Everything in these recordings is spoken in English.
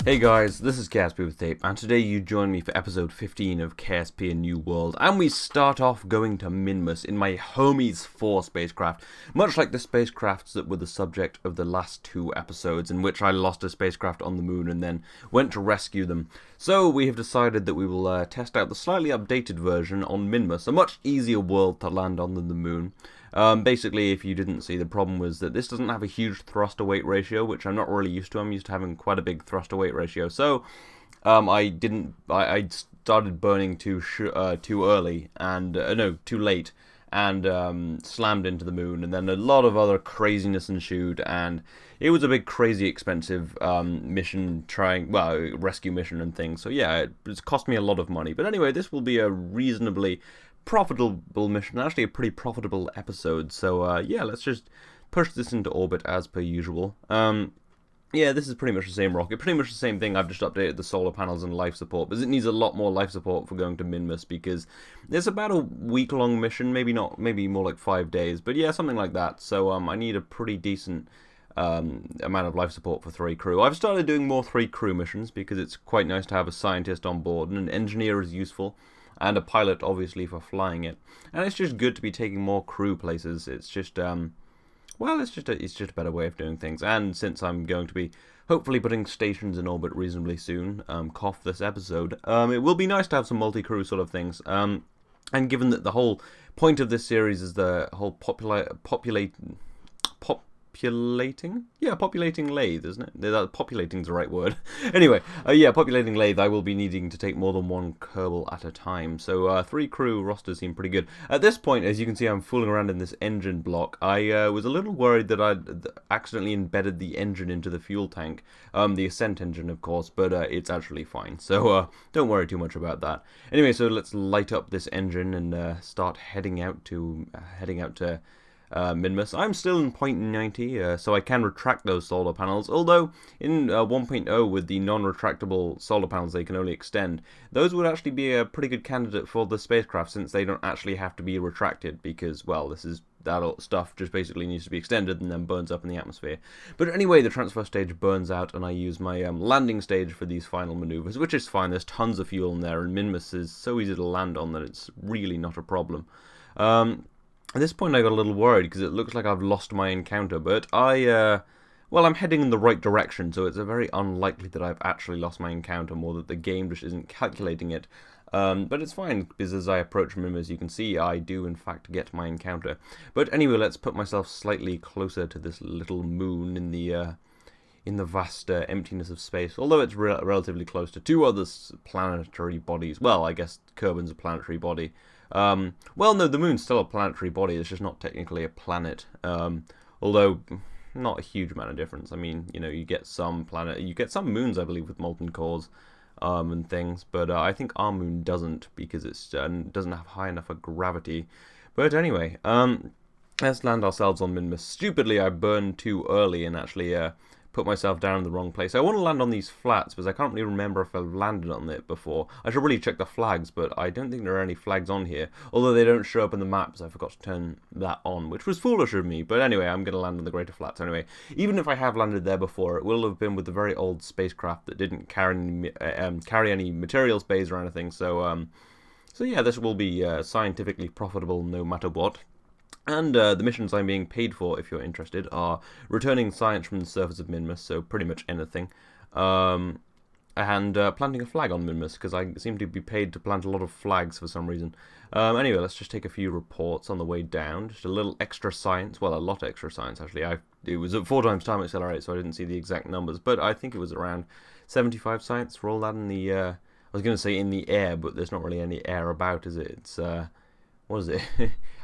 Hey guys, this is KSP with Tape, and today you join me for episode 15 of KSP A New World, and we start off going to Minmus in my Homies 4 spacecraft, much like the spacecrafts that were the subject of the last two episodes, in which I lost a spacecraft on the moon and then went to rescue them. So we have decided that we will test out the slightly updated version on Minmus, a much easier world to land on than the moon. Basically, if you didn't see, the problem was that this doesn't have a huge thrust-to-weight ratio, which I'm not really used to. I'm used to having quite a big thrust-to-weight ratio. So, I started burning too early, and no, too late, and slammed into the moon, and then a lot of other craziness ensued, and it was a big, crazy, expensive rescue mission and things. So yeah, it's cost me a lot of money. But anyway, this will be a reasonably profitable mission, actually a pretty profitable episode, so yeah, let's just push this into orbit as per usual. Yeah, this is pretty much the same rocket, pretty much the same thing. I've just updated the solar panels and life support, because it needs a lot more life support for going to Minmus, because it's about a week-long mission, maybe more like 5 days, but yeah, something like that. So I need a pretty decent amount of life support for 3 crew. I've started doing more 3 crew missions, because it's quite nice to have a scientist on board, and an engineer is useful, and a pilot, obviously, for flying it. And it's just good to be taking more crew places. It's just, it's just a better way of doing things. And since I'm going to be hopefully putting stations in orbit reasonably soon, cough this episode, it will be nice to have some multi-crew sort of things. And given that the whole point of this series is the whole populating lathe, isn't it? Populating's the right word. Anyway, populating lathe, I will be needing to take more than 1 Kerbal at a time. So 3 crew rosters seem pretty good. At this point, as you can see, I'm fooling around in this engine block. I was a little worried that I'd accidentally embedded the engine into the fuel tank. The Ascent engine, of course, but it's actually fine. So don't worry too much about that. Anyway, so let's light up this engine and start heading out to Minmus. I'm still in 0.90, so I can retract those solar panels, although in 1.0 with the non-retractable solar panels they can only extend, those would actually be a pretty good candidate for the spacecraft, since they don't actually have to be retracted, because, well, that stuff just basically needs to be extended and then burns up in the atmosphere. But anyway, the transfer stage burns out, and I use my landing stage for these final maneuvers, which is fine. There's tons of fuel in there, and Minmus is so easy to land on that it's really not a problem. At this point I got a little worried, because it looks like I've lost my encounter, but I'm heading in the right direction, so it's very unlikely that I've actually lost my encounter, more that the game just isn't calculating it. But it's fine, because as I approach Minmus, you can see I do in fact get my encounter. But anyway, let's put myself slightly closer to this little moon in the vast emptiness of space, although it's relatively close to 2 other planetary bodies. Well, I guess Kerbin's a planetary body. Well, no, the moon's still a planetary body. It's just not technically a planet. Although not a huge amount of difference. I mean, you get some moons, I believe, with molten cores, and things. But I think our moon doesn't, because it doesn't have high enough a gravity. But anyway, let's land ourselves on Minmus. Stupidly, I burned too early and actually put myself down in the wrong place. I want to land on these flats, because I can't really remember if I've landed on it before. I should really check the flags, but I don't think there are any flags on here. Although they don't show up in the maps, I forgot to turn that on, which was foolish of me. But anyway, I'm going to land on the Greater Flats anyway. Even if I have landed there before, it will have been with the very old spacecraft that didn't carry any materials bays or anything. So yeah, this will be scientifically profitable no matter what. And the missions I'm being paid for, if you're interested, are returning science from the surface of Minmus, so pretty much anything, and planting a flag on Minmus, because I seem to be paid to plant a lot of flags for some reason. Anyway, let's just take a few reports on the way down, just a little extra science, well, a lot extra science, actually. It was at 4 times time accelerate, so I didn't see the exact numbers, but I think it was around 75 science. Roll that in the, I was going to say in the air, but there's not really any air about, is it? It's, what is it?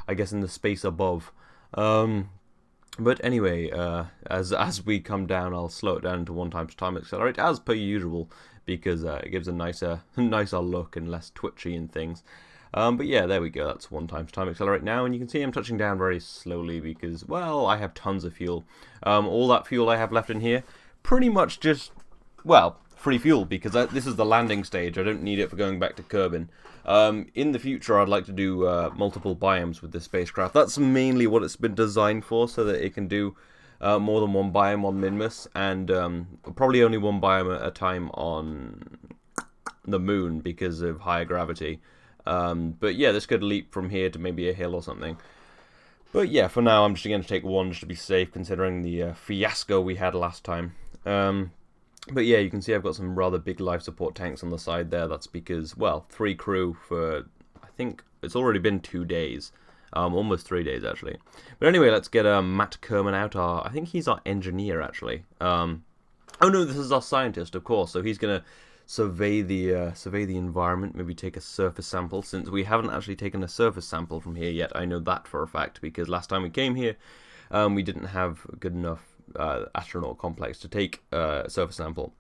I guess in the space above. But anyway, as we come down, I'll slow it down to 1 times time accelerate, as per usual, because it gives a nicer look and less twitchy and things. But yeah, there we go, that's 1 times time accelerate now, and you can see I'm touching down very slowly because, well, I have tons of fuel. All that fuel I have left in here, pretty much just, well, free fuel, because this is the landing stage. I don't need it for going back to Kerbin. In the future, I'd like to do multiple biomes with this spacecraft. That's mainly what it's been designed for, so that it can do more than one biome on Minmus, and probably only one biome at a time on the moon because of higher gravity. But yeah, this could leap from here to maybe a hill or something. But yeah, for now I'm just going to take one just to be safe, considering the fiasco we had last time. But yeah, you can see I've got some rather big life support tanks on the side there. That's because, well, 3 crew for, I think it's already been 2 days. Almost 3 days, actually. But anyway, let's get Matt Kerman out. I think he's our engineer, actually. Oh no, this is our scientist, of course. So he's going to survey the environment, maybe take a surface sample, since we haven't actually taken a surface sample from here yet. I know that for a fact, because last time we came here, we didn't have good enough astronaut complex to take a surface sample.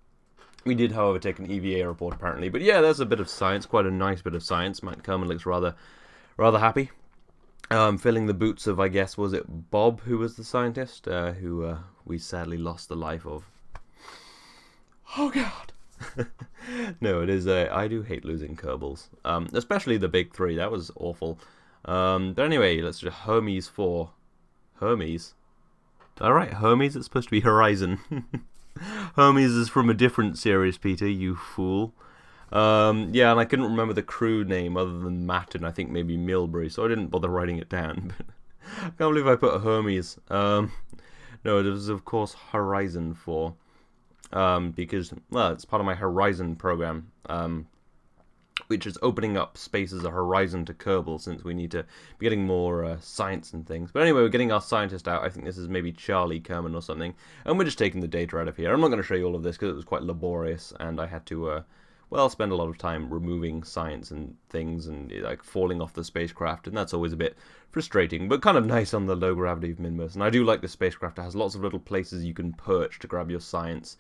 We did, however, take an EVA report apparently. But yeah, there's a bit of science, quite a nice bit of science. Matt Kerman looks rather happy. Filling the boots of, I guess, was it Bob, who was the scientist, who we sadly lost the life of. Oh god. No, it is. I do hate losing Kerbals, especially the big 3. That was awful. But anyway, let's just Hermes 4. Hermes. Alright, Hermes, it's supposed to be Horizon. Hermes is from a different series, Peter, you fool. Yeah, and I couldn't remember the crew name other than Matt and I think maybe Milbury, so I didn't bother writing it down. I can't believe I put Hermes. No, it was of course Horizon 4. Because, well, it's part of my Horizon program. Which is opening up space as a horizon to Kerbal, since we need to be getting more science and things. But anyway, we're getting our scientist out. I think this is maybe Charlie Kerman or something. And we're just taking the data out of here. I'm not going to show you all of this because it was quite laborious, and I had to, well, spend a lot of time removing science and things and, like, falling off the spacecraft, and that's always a bit frustrating, but kind of nice on the low gravity of Minmus. And I do like the spacecraft. It has lots of little places you can perch to grab your science.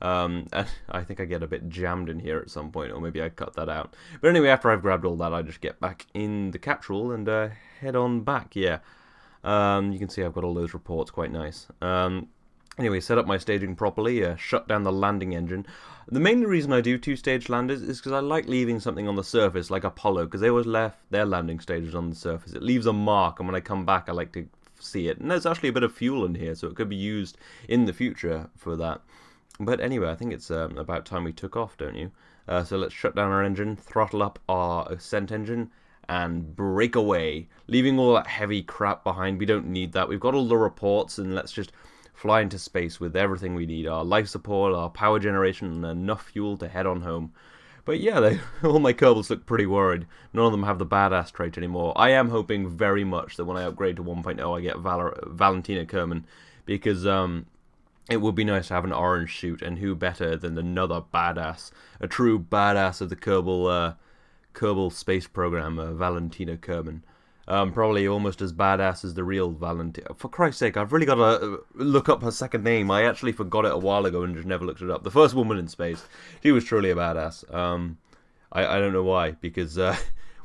And I think I get a bit jammed in here at some point, or maybe I cut that out. But anyway, after I've grabbed all that, I just get back in the capsule and head on back, yeah. You can see I've got all those reports, quite nice. Anyway, set up my staging properly, shut down the landing engine. The main reason I do 2-stage landers is because I like leaving something on the surface, like Apollo, because they always left their landing stages on the surface. It leaves a mark, and when I come back, I like to see it. And there's actually a bit of fuel in here, so it could be used in the future for that. But anyway, I think it's about time we took off, don't you? So let's shut down our engine, throttle up our ascent engine, and break away, leaving all that heavy crap behind. We don't need that. We've got all the reports, and let's just fly into space with everything we need. Our life support, our power generation, and enough fuel to head on home. But yeah, all my Kerbals look pretty worried. None of them have the badass trait anymore. I am hoping very much that when I upgrade to 1.0, I get Valentina Kerman, because it would be nice to have an orange suit, and who better than another badass, a true badass of the Kerbal space program, Valentina Kerman. Probably almost as badass as the real Valentina. For Christ's sake, I've really got to look up her second name. I actually forgot it a while ago and just never looked it up. The first woman in space. She was truly a badass. I don't know why, because,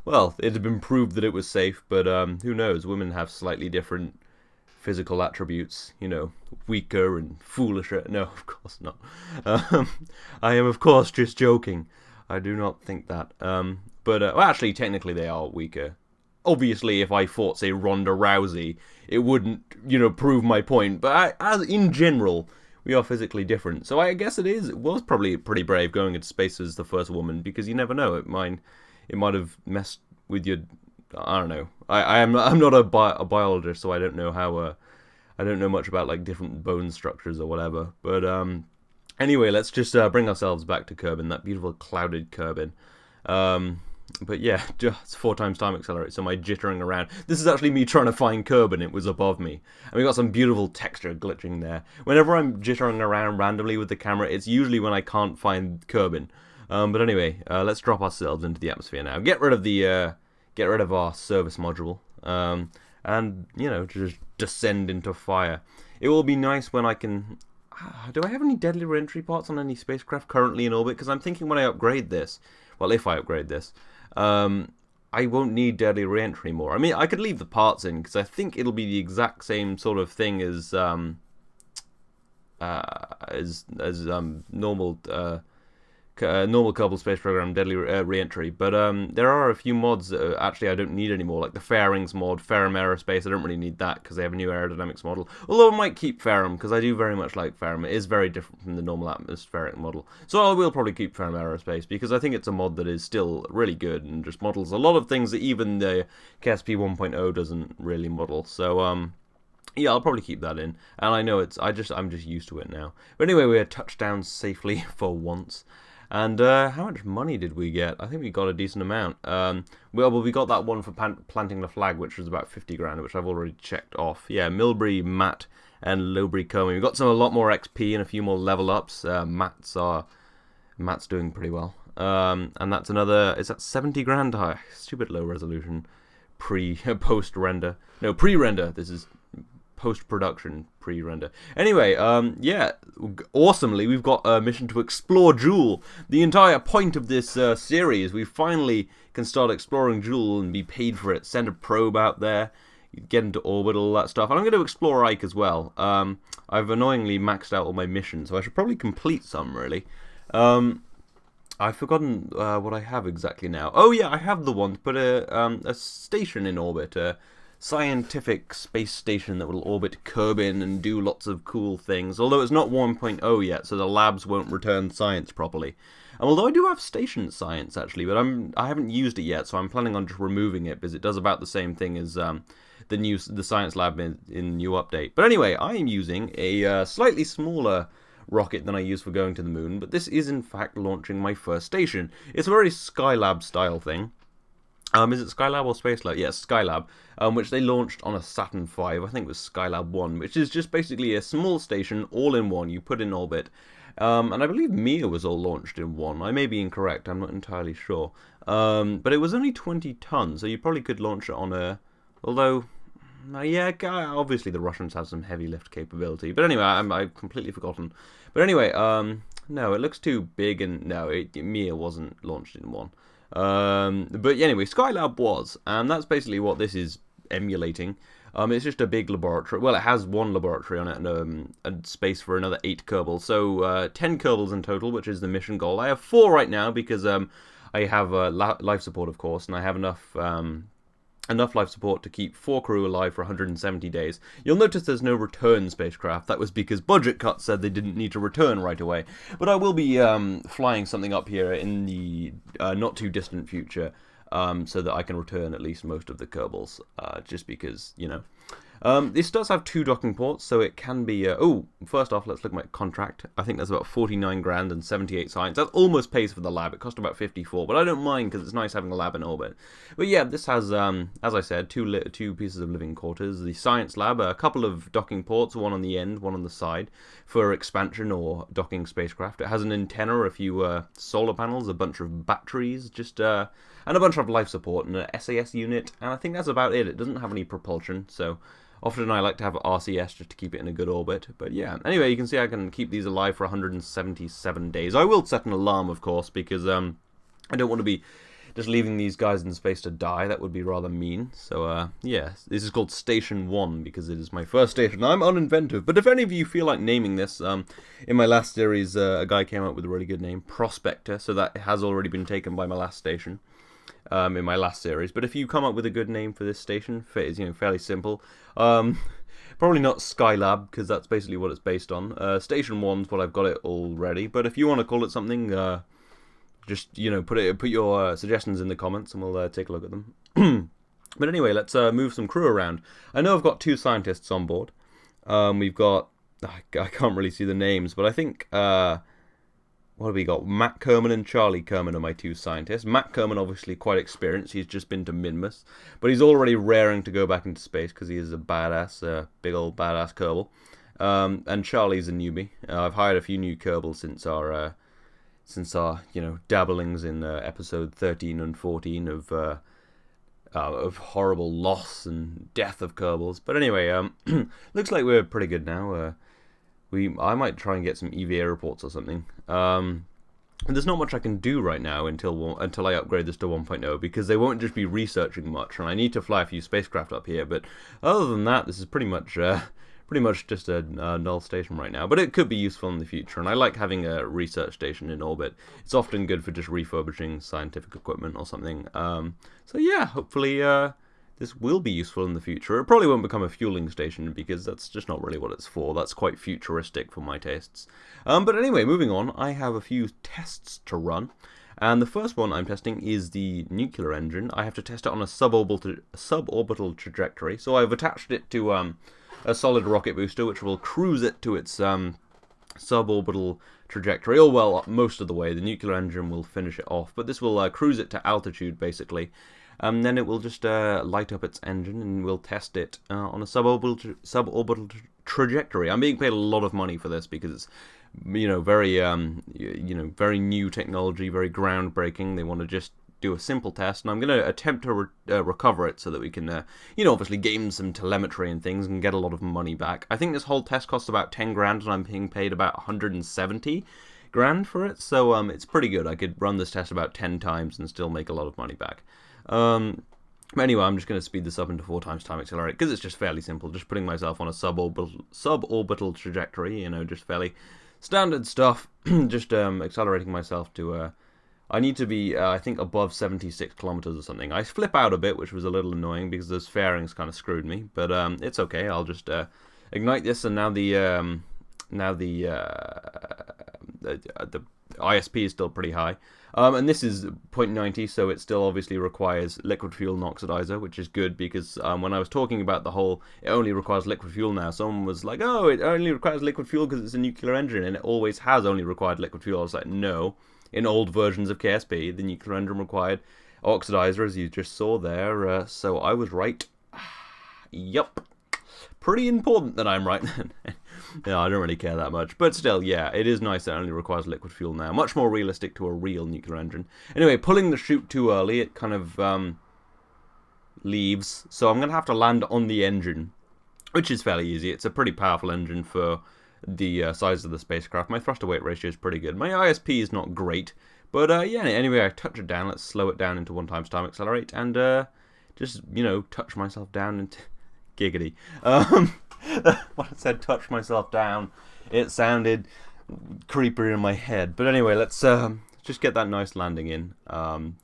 well, it had been proved that it was safe, but who knows? Women have slightly different physical attributes, you know, weaker and foolisher. No, of course not. I am, of course, just joking. I do not think that. But, well, actually, technically they are weaker. Obviously, if I fought, say, Ronda Rousey, it wouldn't, you know, prove my point. But as in general, we are physically different. So I guess it was probably pretty brave going into space as the first woman, because you never know. It might have messed with your, I don't know. I'm not a biologist, so I don't know how. I don't know much about like different bone structures or whatever. But anyway, let's just bring ourselves back to Kerbin, that beautiful clouded Kerbin. But yeah, it's 4 times time accelerate, so my jittering around. This is actually me trying to find Kerbin, it was above me. And we got some beautiful texture glitching there. Whenever I'm jittering around randomly with the camera, it's usually when I can't find Kerbin. But anyway, let's drop ourselves into the atmosphere now. Get rid of our service module. And, you know, just descend into fire. It will be nice when I can... Do I have any deadly re-entry parts on any spacecraft currently in orbit? Because I'm thinking when I upgrade this... Well, if I upgrade this... I won't need deadly re-entry anymore. I mean, I could leave the parts in, because I think it'll be the exact same sort of thing as normal normal Kerbal Space Program Deadly Re-Entry, but there are a few mods that actually I don't need anymore, like the Fairings mod, Ferrum Aerospace. I don't really need that because they have a new aerodynamics model, although I might keep Ferrum because I do very much like Ferrum. It is very different from the normal atmospheric model, so I will probably keep Ferrum Aerospace because I think it's a mod that is still really good and just models a lot of things that even the KSP 1.0 doesn't really model, so yeah, I'll probably keep that in, and I know I'm just used to it now. But anyway, we had touchdowns safely for once. And how much money did we get? I think we got a decent amount. We got that one for planting the flag, which was about 50 grand, which I've already checked off. Yeah, Milbury, Matt, and Lowbury Comey. We got a lot more XP and a few more level ups. Matt's doing pretty well. And that's another. Is that 70 grand? Stupid low resolution. Post render. No, pre-render. This is post-production pre-render. Anyway, yeah, awesomely, we've got a mission to explore Jool. The entire point of this series, we finally can start exploring Jool and be paid for it. Send a probe out there, get into orbit, all that stuff. And I'm going to explore Ike as well. I've annoyingly maxed out all my missions, so I should probably complete some, really. I've forgotten what I have exactly now. Oh yeah, I have the one to put a station in orbit, scientific space station that will orbit Kerbin and do lots of cool things, although it's not 1.0 yet, so the labs won't return science properly. And although I do have station science actually, but I haven't used it yet, so I'm planning on just removing it because it does about the same thing as the science lab in new update. But anyway, I am using a slightly smaller rocket than I use for going to the moon, but this is in fact launching my first station. It's a very Skylab style thing. Is it Skylab or Spacelab? Yes, Skylab, which they launched on a Saturn V, I think it was Skylab 1, which is just basically a small station, all in one, you put in orbit. And I believe Mir was all launched in one. I may be incorrect, I'm not entirely sure. But it was only 20 tons, so you probably could launch it on a... Although, yeah, obviously the Russians have some heavy lift capability. But anyway, I've completely forgotten. But anyway, no, it looks too big, and no, Mir wasn't launched in one. But anyway, Skylab was, and that's basically what this is emulating. It's just a big laboratory. Well, it has one laboratory on it and space for another 8 Kerbals. So 10 Kerbals in total, which is the mission goal. I have 4 right now because I have life support, of course, and I have enough life support to keep 4 crew alive for 170 days. You'll notice there's no return spacecraft. That was because budget cuts said they didn't need to return right away. But I will be flying something up here in the not too distant future, so that I can return at least most of the Kerbals, just because, you know. This does have 2 docking ports, so it can be... first off, let's look at my contract. I think that's about 49 grand and 78 science. That almost pays for the lab. It cost about 54, but I don't mind because it's nice having a lab in orbit. But yeah, this has, as I said, 2 pieces of living quarters. The science lab, a couple of docking ports, one on the end, one on the side, for expansion or docking spacecraft. It has an antenna, a few solar panels, a bunch of batteries, and a bunch of life support, and an SAS unit, and I think that's about it. It doesn't have any propulsion, so... Often I like to have RCS just to keep it in a good orbit, but yeah. Anyway, you can see I can keep these alive for 177 days. I will set an alarm, of course, because I don't want to be just leaving these guys in space to die. That would be rather mean. So, yeah, this is called Station 1 because it is my first station. I'm uninventive, but if any of you feel like naming this, in my last series, a guy came up with a really good name, Prospector, so that has already been taken by my last station. In my last series, but if you come up with a good name for this station, it's, you know, fairly simple. Probably not Skylab because that's basically what it's based on. Station 1's what I've got it already, but if you want to call it something, just, you know, put your suggestions in the comments and we'll take a look at them. But anyway, let's move some crew around. I know I've got 2 scientists on board. We've got I can't really see the names, but I think what have we got? Matt Kerman and Charlie Kerman are my 2 scientists. Matt Kerman, obviously quite experienced. He's just been to Minmus. But he's already raring to go back into space because he is a badass, big old badass Kerbal. And Charlie's a newbie. I've hired a few new Kerbals since our you know, dabblings in episode 13 and 14 of horrible loss and death of Kerbals. But anyway, looks like we're pretty good now. I might try and get some EVA reports or something. And there's not much I can do right now until I upgrade this to 1.0 because they won't just be researching much, and I need to fly a few spacecraft up here. But other than that, this is pretty much pretty much just a null station right now, but it could be useful in the future, and I like having a research station in orbit. It's often good for just refurbishing scientific equipment or something. So yeah, hopefully this will be useful in the future. It probably won't become a fueling station because that's just not really what it's for. That's quite futuristic for my tastes. But anyway, moving on, I have a few tests to run. And the first one I'm testing is the nuclear engine. I have to test it on a suborbital trajectory. So I've attached it to a solid rocket booster, which will cruise it to its suborbital trajectory. Oh, well, most of the way. The nuclear engine will finish it off. But this will cruise it to altitude, basically. Then it will just light up its engine, and we'll test it on a suborbital trajectory. I'm being paid a lot of money for this because it's, very very new technology, very groundbreaking. They want to just do a simple test, and I'm going to attempt to recover it so that we can, obviously gain some telemetry and things and get a lot of money back. I think this whole test costs about 10 grand, and I'm being paid about 170 grand for it, so it's pretty good. I could run this test about 10 times and still make a lot of money back. But anyway, I'm just going to speed this up into 4 times time accelerate because it's just fairly simple. Just putting myself on a suborbital trajectory, just fairly standard stuff. Just accelerating myself to I need to be I think above 76 kilometers or something. I flip out a bit, which was a little annoying because those fairings kind of screwed me, but it's okay. I'll just ignite this, and now the ISP is still pretty high. And this is 0.90, so it still obviously requires liquid fuel and oxidizer, which is good because when I was talking about the whole, it only requires liquid fuel now, someone was like, oh, it only requires liquid fuel because it's a nuclear engine, and it always has only required liquid fuel. I was like, no. In old versions of KSP, the nuclear engine required oxidizer, as you just saw there, so I was right. Yup. Pretty important that I'm right. Yeah, I don't really care that much. But still, yeah, it is nice that it only requires liquid fuel now. Much more realistic to a real nuclear engine. Anyway, pulling the chute too early, it kind of leaves. So I'm going to have to land on the engine, which is fairly easy. It's a pretty powerful engine for the size of the spacecraft. My thruster-weight ratio is pretty good. My ISP is not great. But yeah, anyway, I touch it down. Let's slow it down into 1 times time accelerate. And just, touch myself down into... Giggity. When I said touch myself down, it sounded creepier in my head. But anyway, let's just get that nice landing in.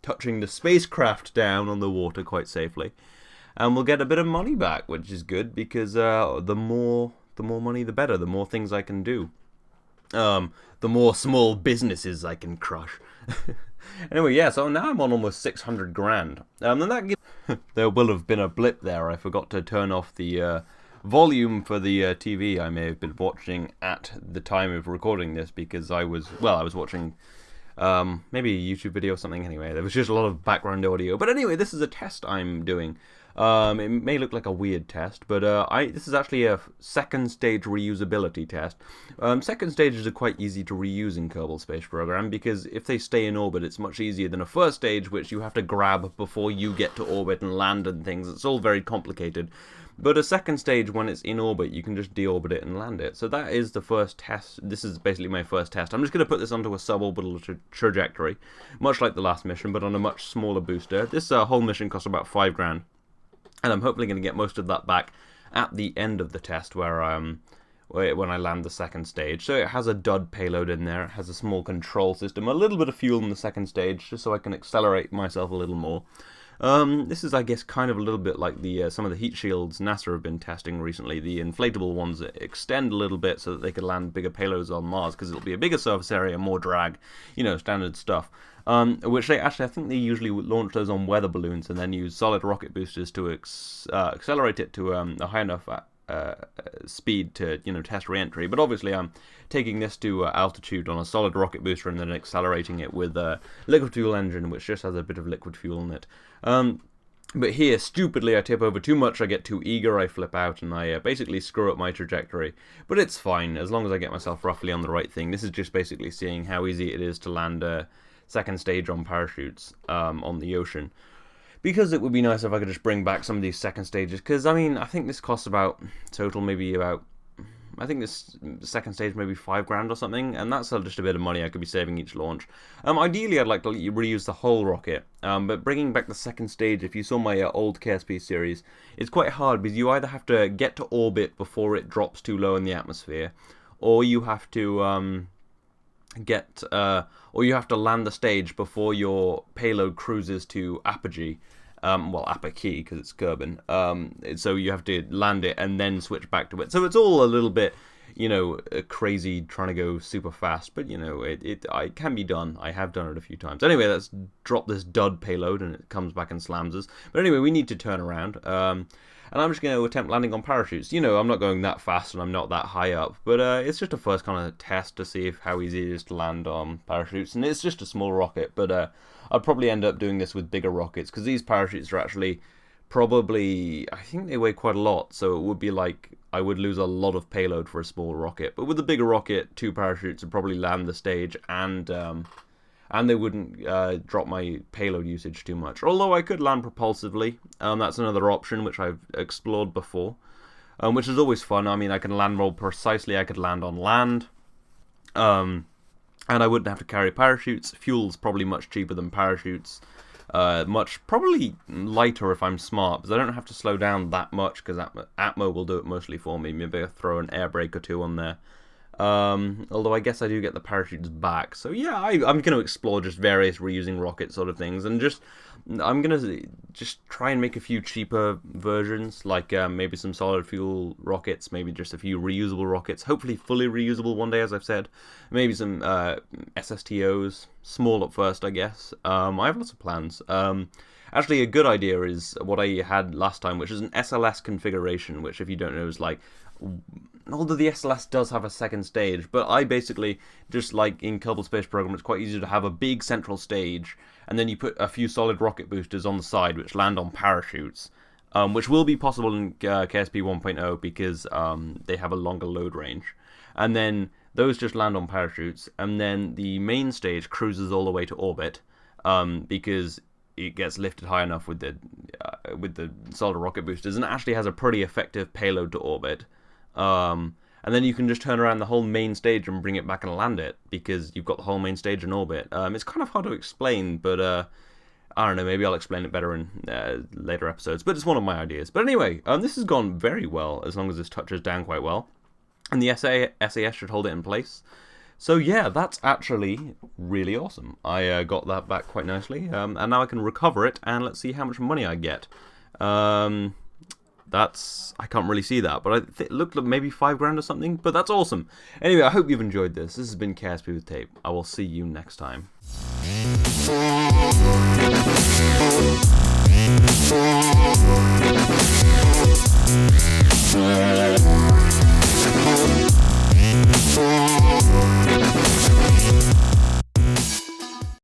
Touching the spacecraft down on the water quite safely. And we'll get a bit of money back, which is good because the more money, the better. The more things I can do. The more small businesses I can crush. Anyway, yeah, so now I'm on almost 600 grand. And that gives... There will have been a blip there. I forgot to turn off the volume for the TV I may have been watching at the time of recording this because I was watching maybe a YouTube video or something. Anyway, there was just a lot of background audio. But anyway, this is a test I'm doing. It may look like a weird test, but this is actually a second stage reusability test. Second stages are quite easy to reuse in Kerbal Space Program because if they stay in orbit, it's much easier than a first stage, which you have to grab before you get to orbit and land and things. It's all very complicated. But a second stage, when it's in orbit, you can just deorbit it and land it. So that is the first test. This is basically my first test. I'm just going to put this onto a suborbital trajectory, much like the last mission, but on a much smaller booster. This whole mission costs about 5 grand. And I'm hopefully going to get most of that back at the end of the test where when I land the second stage. So it has a dud payload in there. It has a small control system, a little bit of fuel in the second stage, just so I can accelerate myself a little more. This is, I guess, kind of a little bit like the some of the heat shields NASA have been testing recently. The inflatable ones that extend a little bit so that they could land bigger payloads on Mars because it'll be a bigger surface area, more drag, standard stuff. Which I think they usually launch those on weather balloons and then use solid rocket boosters to accelerate it to a high enough speed to test re-entry. But obviously I'm taking this to altitude on a solid rocket booster and then accelerating it with a liquid fuel engine which just has a bit of liquid fuel in it. But here, stupidly, I tip over too much, I get too eager, I flip out, and I basically screw up my trajectory. But it's fine, as long as I get myself roughly on the right thing. This is just basically seeing how easy it is to land a second stage on parachutes on the ocean. Because it would be nice if I could just bring back some of these second stages, because, I mean, I think this costs about, total, maybe about I think this second stage maybe $5 or something, and that's just a bit of money I could be saving each launch. Ideally, I'd like to reuse the whole rocket, but bringing back the second stage, if you saw my old KSP series, it's quite hard because you either have to get to orbit before it drops too low in the atmosphere, or you have to or you have to land the stage before your payload cruises to apogee. Well, apogee because it's Kerbal. So you have to land it and then switch back to it. So it's all a little bit, crazy trying to go super fast. But it can be done. I have done it a few times. Anyway, let's drop this dud payload and it comes back and slams us. But anyway, we need to turn around. And I'm just going to attempt landing on parachutes. I'm not going that fast and I'm not that high up, but it's just a first kind of test to see how easy it is to land on parachutes. And it's just a small rocket, but I'd probably end up doing this with bigger rockets, because these parachutes are actually probably, I think they weigh quite a lot, so it would be like I would lose a lot of payload for a small rocket. But with a bigger rocket, 2 parachutes would probably land the stage, and they wouldn't drop my payload usage too much. Although I could land propulsively. That's another option which I've explored before, which is always fun. I mean, I can land more precisely. I could land on land, and I wouldn't have to carry parachutes. Fuel's probably much cheaper than parachutes. Probably lighter if I'm smart, because I don't have to slow down that much, because Atmo will do it mostly for me. Maybe I'll throw an air brake or 2 on there. Although I guess I do get the parachutes back. So yeah, I'm going to explore just various reusing rocket sort of things, and I'm going to just try and make a few cheaper versions, like maybe some solid fuel rockets, maybe just a few reusable rockets, hopefully fully reusable one day, as I've said. Maybe some SSTOs, small at first, I guess. I have lots of plans. Actually, a good idea is what I had last time, which is an SLS configuration, which, if you don't know, is like, although the SLS does have a second stage, but I basically, just like in Kerbal Space Program, it's quite easy to have a big central stage, and then you put a few solid rocket boosters on the side which land on parachutes, which will be possible in KSP 1.0 because they have a longer load range. And then those just land on parachutes, and then the main stage cruises all the way to orbit, because it gets lifted high enough with the solid rocket boosters, and it actually has a pretty effective payload to orbit. And then you can just turn around the whole main stage and bring it back and land it, because you've got the whole main stage in orbit. It's kind of hard to explain, but I don't know, maybe I'll explain it better in later episodes, but it's one of my ideas. But anyway, this has gone very well, as long as this touches down quite well, and the SAS should hold it in place. So yeah, that's actually really awesome. I got that back quite nicely, and now I can recover it, and let's see how much money I get. I can't really see that, but it looked like maybe $5 or something, but that's awesome. Anyway, I hope you've enjoyed this. This has been KSP with Tape. I will see you next time.